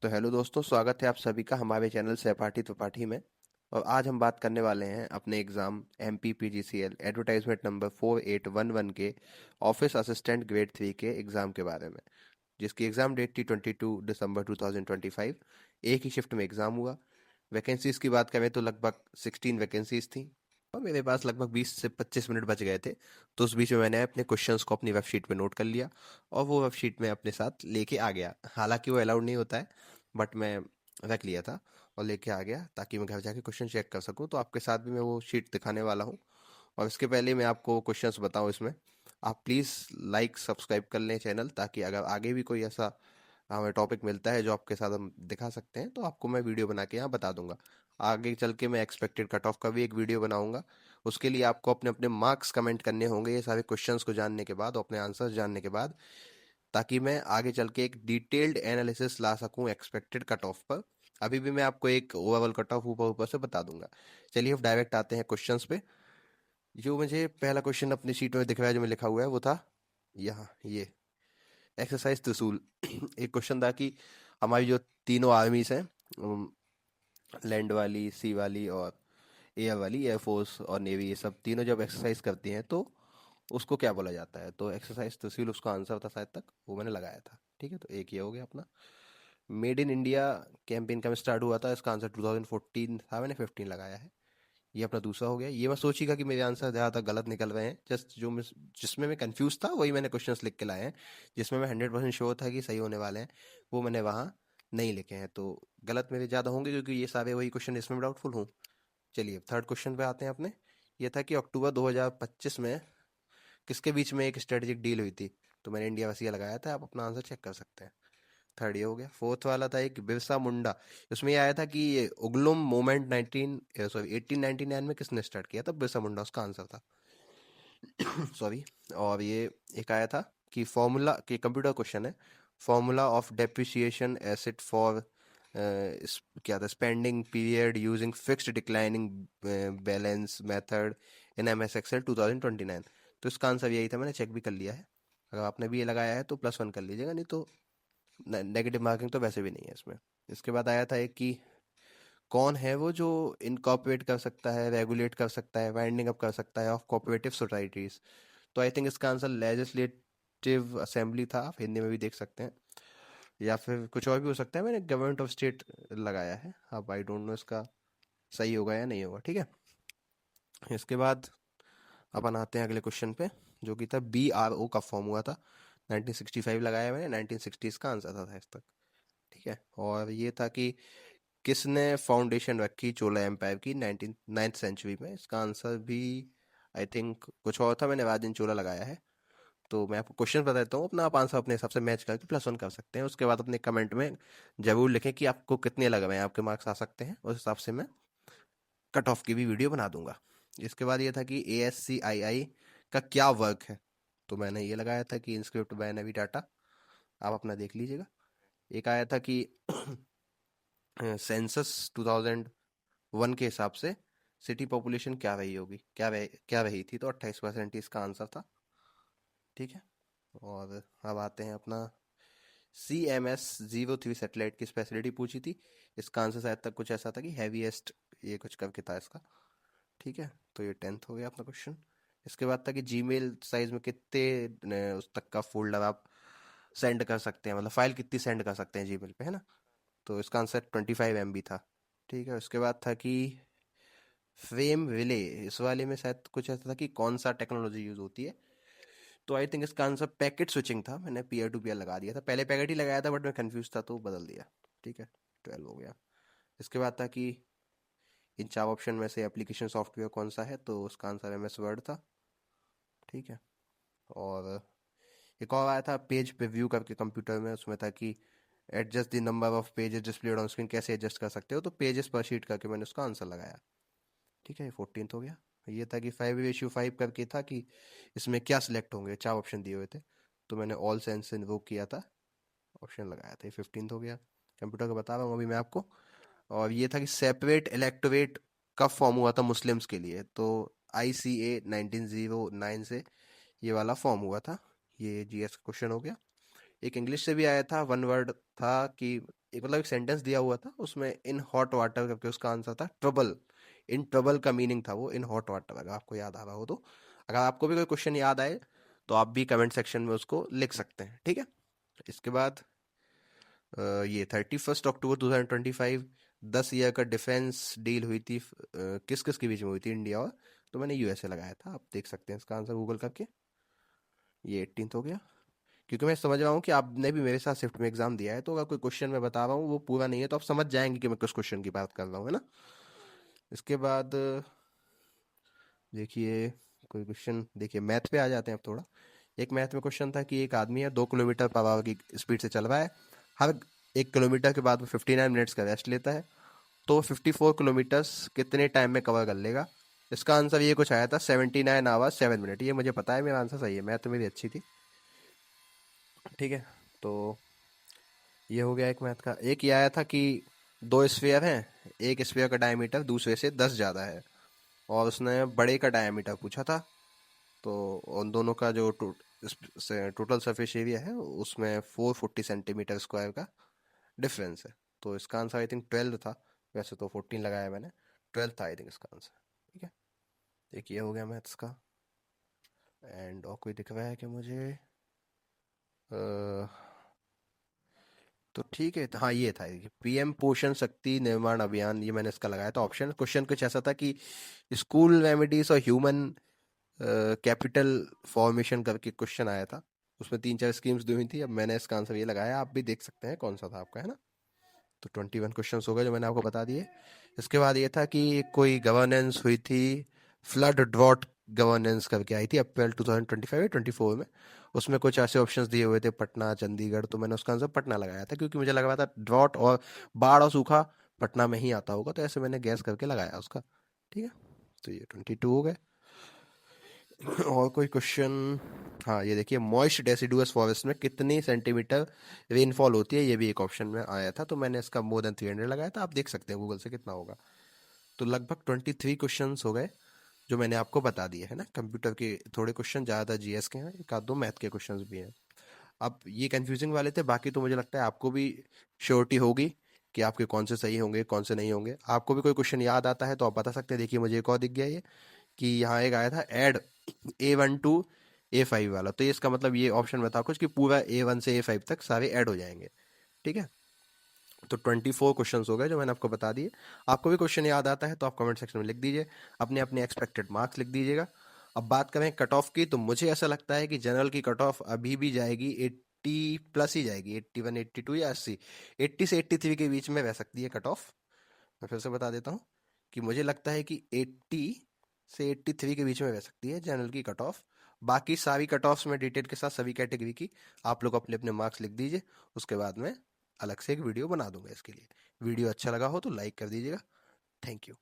तो हेलो दोस्तों, स्वागत है आप सभी का हमारे चैनल सहपाठी त्रिपाठी में। और आज हम बात करने वाले हैं अपने एग्ज़ाम MPPGCL एडवर्टाइजमेंट नंबर 4811 के ऑफिस असिस्टेंट ग्रेड 3 के एग्ज़ाम के बारे में, जिसकी एग्ज़ाम डेट थी 22 दिसंबर 2025। एक ही शिफ्ट में एग्ज़ाम हुआ। वैकेंसीज़ की बात करें तो लगभग 16 वैकेंसीज़ थी और मेरे पास लगभग 20 से 25 मिनट बच गए थे। तो उस बीच में मैंने अपने क्वेश्चंस को अपनी वेबशीट पे नोट कर लिया और वो वेबशीट में अपने साथ लेके आ गया। हालांकि वो अलाउड नहीं होता है, बट मैं रख लिया था और लेके आ गया ताकि मैं घर जाके क्वेश्चन चेक कर सकूं। तो आपके साथ भी मैं वो शीट दिखाने वाला हूं। और इसके पहले मैं आपको क्वेश्चंस बताऊं इसमें, आप प्लीज़ लाइक सब्सक्राइब कर लें चैनल, ताकि अगर आगे भी कोई ऐसा हमें टॉपिक मिलता है जो आपके साथ हम दिखा सकते हैं तो आपको मैं वीडियो बना के यहाँ बता दूंगा। आगे चल के मैं एक्सपेक्टेड कट ऑफ का भी एक वीडियो बनाऊंगा। उसके लिए आपको अपने अपने मार्क्स कमेंट करने होंगे ये सारे क्वेश्चंस को जानने के बाद और अपने आंसर्स जानने के बाद, ताकि मैं आगे चल के एक डिटेल्ड एनालिसिस ला सकूं एक्सपेक्टेड कट ऑफ पर। अभी भी मैं आपको एक ओवरऑल कट ऑफ ऊपर ऊपर से बता दूंगा। चलिए अब डायरेक्ट आते हैं क्वेश्चंस पे। जो मुझे पहला क्वेश्चन अपनी शीट में दिख रहा है, जो मैं लिखा हुआ है वो था यहाँ, ये एक्सरसाइज त्रिशूल। एक क्वेश्चन था कि हमारी जो तीनों आर्मीज हैं, लैंड वाली, सी वाली और एयर वाली, एयरफोर्स और नेवी, ये सब तीनों जब एक्सरसाइज करती हैं तो उसको क्या बोला जाता है। तो एक्सरसाइज त्रिशूल उसका आंसर था शायद तक, वो मैंने लगाया था। ठीक है, तो एक ये हो गया अपना। मेड इन इंडिया कैंपेन कब स्टार्ट हुआ था, इसका आंसर 2014 था, मैंने 15 लगाया है। ये अपना दूसरा हो गया। ये मैं सोचिएगा कि मेरे आंसर ज़्यादातर गलत निकल रहे हैं, जस्ट जो मैं जिसमें मैं कंफ्यूज था वही मैंने क्वेश्चंस लिख के लाए हैं। जिसमें मैं 100% श्योर था कि सही होने वाले हैं वो मैंने वहाँ नहीं लिखे हैं। तो गलत मेरे ज़्यादा होंगे क्योंकि ये सारे वही क्वेश्चन इसमें डाउटफुल हूँ। चलिए थर्ड क्वेश्चन पे आते हैं अपने। ये था कि अक्टूबर 2025 में किसके बीच में एक स्ट्रेटेजिक डील हुई थी। तो मैंने इंडिया वसीया लगाया था, आप अपना आंसर चेक कर सकते हैं। थर्ड ये हो गया। फोर्थ वाला था एक बिरसा मुंडा। इसमें ये आया था कि ये उगलुम मूवमेंट 1899 में किसने स्टार्ट किया था। बिरसा मुंडा उसका आंसर था। सॉरी। और ये एक आया था कि फॉर्मूला, कि कंप्यूटर क्वेश्चन है, formula of depreciation asset for क्या था, spending period using fixed declining balance method in MS Excel 2029। तो इसका आंसर यही था, मैंने चेक भी कर लिया है। अगर आपने भी ये लगाया है तो +1 कर लीजिएगा, नहीं तो नेगेटिव मार्किंग तो वैसे भी नहीं है इसमें। इसके बाद आया था एक कि कौन है वो जो इनकॉर्पोरेट कर सकता है, रेगुलेट कर सकता है, वाइंडिंग अप कर सकता है ऑफ कोऑपरेटिव सोसाइटीज। तो आई थिंक इसका आंसर लेजिस्लेटिव असेंबली था, आप हिंदी में भी देख सकते हैं, या फिर कुछ और भी हो सकता है। मैंने गवर्नमेंट ऑफ स्टेट लगाया है। अब आई डोंट नो इसका सही होगा या नहीं होगा। ठीक है, इसके बाद अपन आते हैं अगले क्वेश्चन पे, जो कि था BRO का फॉर्म हुआ था। 1965 लगाया मैंने, 1960 का आंसर था इस तक। ठीक है, और ये था कि किसने फाउंडेशन रखी चोला एम्पायर की 9th सेंचुरी में। इसका आंसर भी आई थिंक कुछ और था, मैंने राजन चोला लगाया है। तो मैं आपको क्वेश्चन बता देता हूँ, अपना आप आंसर अपने हिसाब से मैच करके +1 कर सकते हैं। उसके बाद अपने कमेंट में जरूर लिखें कि आपको कितने लग रहे हैं, आपके मार्क्स आ सकते हैं, उस हिसाब से मैं कट ऑफ की भी वीडियो बना दूंगा। इसके बाद ये था कि ASCII का क्या वर्क है। तो मैंने ये लगाया था कि इंस्क्रिप्ट बाय नवी डाटा, आप अपना देख लीजिएगा। एक आया था कि सेंसस 2001 के हिसाब से सिटी पॉपुलेशन क्या रही होगी, क्या रही थी। तो 28% इसका आंसर था। ठीक है, और अब आते हैं अपना CMS-03 सैटेलाइट की स्पेशलिटी पूछी थी। इसका आंसर शायद तक कुछ ऐसा था कि हैवीएस्ट, ये कुछ करके था इसका। ठीक है, तो ये 10th हो गया अपना क्वेश्चन। इसके बाद था कि जीमेल साइज में कितने उस तक का फोल्डर आप सेंड कर सकते हैं, मतलब फाइल कितनी सेंड कर सकते हैं जीमेल पे, है ना। तो इसका आंसर 25 MB था। ठीक है, उसके बाद था कि फ्रेम रिले, इस वाले में शायद कुछ ऐसा था कि कौन सा टेक्नोलॉजी यूज होती है। तो आई थिंक इसका आंसर पैकेट स्विचिंग था, मैंने पीयर टू पीयर लगा दिया था, पहले पैकेट ही लगाया था बट मैं कंफ्यूज था तो बदल दिया। ठीक है, 12 हो गया। इसके बाद था कि इन 4 ऑप्शन में से एप्लीकेशन सॉफ्टवेयर कौन सा है। तो उसका आंसर MS वर्ड था। ठीक है, और एक और आया था पेज प्रीव्यू करके कंप्यूटर में, उसमें था कि adjust the number of pages displayed on screen, कैसे एडजस्ट कर सकते हो। तो पेजेस पर शीट करके मैंने उसका आंसर लगाया। ठीक है, ये 14th हो गया। ये था कि 5:5 करके था कि इसमें क्या सिलेक्ट होंगे, 4 ऑप्शन दिए हुए थे। तो मैंने ऑल सेंस इन्वोक किया था, ऑप्शन लगाया था। ये 15th हो गया। कंप्यूटर का बता रहा हूँ अभी मैं आपको। और ये था कि सेपरेट इलेक्टोरेट कब फॉर्म हुआ था मुस्लिम्स के लिए। तो ICA 1909 से ये वाला फॉर्म हुआ था। ये GS का क्वेश्चन हो गया। एक इंग्लिश से भी आया था, वन वर्ड था कि एक मतलब एक सेंटेंस दिया हुआ था, उसमें इन हॉट वाटर करके उसका आंसर था ट्रबल। इन ट्रबल का मीनिंग था वो इन हॉट वाटर, अगर आपको याद आ रहा हो तो। अगर आपको भी कोई क्वेश्चन याद आए तो आप भी कमेंट सेक्शन में उसको लिख सकते हैं, ठीक है। इसके बाद ये 31 अक्टूबर 2025 10 ईयर का डिफेंस डील हुई थी, किस किस के बीच में हुई थी, इंडिया और, तो मैंने यूएसए लगाया था, आप देख सकते हैं इसका आंसर गूगल करके। ये 18th हो गया। क्योंकि मैं समझ रहा हूँ कि आपने भी मेरे साथ शिफ्ट में एग्जाम दिया है, तो अगर कोई क्वेश्चन मैं बता रहा हूँ वो पूरा नहीं है तो आप समझ जाएंगे कि मैं किस क्वेश्चन की बात कर रहा हूँ, है ना। इसके बाद देखिए कोई क्वेश्चन, देखिए मैथ पे आ जाते हैं अब थोड़ा। एक मैथ में क्वेश्चन था कि एक आदमी है 2 किलोमीटर पर आवर की स्पीड से चल रहा है, हर 1 किलोमीटर के बाद वो 59 मिनट्स का रेस्ट लेता है, तो 54 किलोमीटर्स कितने टाइम में कवर कर लेगा। इसका आंसर ये कुछ आया था 79 आवर्स 7 मिनट। ये मुझे पता है, मेरा आंसर सही है, मैथ मेरी अच्छी थी, ठीक है। तो ये हो गया एक मैथ का। एक ये आया था कि दो स्फीयर हैं, एक स्फीयर का डायमीटर दूसरे से 10 ज़्यादा है, और उसने बड़े का डायमीटर पूछा था। तो उन दोनों का जो टोटल सरफेस एरिया है उसमें 440 सेंटीमीटर स्क्वायर का डिफरेंस है। तो इसका आंसर आई थिंक 12 था, वैसे तो 14 लगाया मैंने, 12 था आई थिंक इसका आंसर, ठीक है। एक ये हो गया मैथ्स का। एंड और कोई दिख रहा है कि मुझे तो ठीक है, तो हाँ ये था पीएम पोषण शक्ति निर्माण अभियान, ये मैंने इसका लगाया था ऑप्शन। क्वेश्चन कुछ ऐसा था कि स्कूल रेमेडीज और ह्यूमन कैपिटल फॉर्मेशन करके क्वेश्चन आया था, उसमें 3 4 स्कीम्स दी हुई थी। अब मैंने इसका आंसर ये लगाया, आप भी देख सकते हैं कौन सा था आपका, है ना। तो 21 क्वेश्चन हो गए जो मैंने आपको बता दिए। इसके बाद ये था कि कोई गवर्नेंस हुई थी, फ्लड ड्रॉट गवर्नेंस करके आई थी अप्रैल 2025 या 24 में। उसमें कुछ ऐसे ऑप्शंस दिए हुए थे पटना चंडीगढ़, तो मैंने उसका आंसर पटना लगाया था क्योंकि मुझे लग रहा था ड्रॉट और बाढ़ और सूखा पटना में ही आता होगा, तो ऐसे मैंने गैस करके लगाया उसका, ठीक है। तो ये 22 हो गए। और कोई क्वेश्चन, हाँ ये देखिए मॉइस्ट डेसिडुअस फॉरेस्ट में कितनी सेंटीमीटर रेनफॉल होती है, ये भी एक ऑप्शन में आया था, तो मैंने इसका मोर देन 300 लगाया था, आप देख सकते हैं गूगल से कितना होगा। तो लगभग 23 क्वेश्चन हो गए जो मैंने आपको बता दिए, है ना। कंप्यूटर के थोड़े क्वेश्चन ज़्यादा जीएस के हैं, एक आध दो मैथ के क्वेश्चन भी हैं। अब ये कंफ्यूजिंग वाले थे, बाकी तो मुझे लगता है आपको भी श्योरिटी होगी कि आपके कौन से सही होंगे कौन से नहीं होंगे। आपको भी कोई क्वेश्चन याद आता है तो आप बता सकते हैं। देखिए मुझे एक और दिख गया ये, कि यहाँ एक आया था ऐड A1 टू A5 वाला, तो ये इसका मतलब ये ऑप्शन में था कुछ कि पूरा A1 से A5 तक सारे ऐड हो जाएंगे, ठीक है। तो 24 क्वेश्चन हो गए जो मैंने आपको बता दिए। आपको भी क्वेश्चन याद आता है तो आप कमेंट सेक्शन में लिख दीजिए, अपने अपने एक्सपेक्टेड मार्क्स लिख दीजिएगा। अब बात करें कट ऑफ की, तो मुझे ऐसा लगता है कि जनरल की कट ऑफ अभी भी जाएगी 80 प्लस ही जाएगी, 81 82 या 80, 80 से 83 के बीच में रह सकती है कट ऑफ। मैं फिर से बता देता हूँ कि मुझे लगता है कि 80 से 83 के बीच में रह सकती है जनरल की कट ऑफ। बाकी सारी कट ऑफ्स में डिटेल के साथ सभी कैटेगरी की आप लोग अपने अपने मार्क्स लिख दीजिए, उसके बाद में अलग से एक वीडियो बना दूंगा इसके लिए। वीडियो अच्छा लगा हो तो लाइक कर दीजिएगा। Thank you.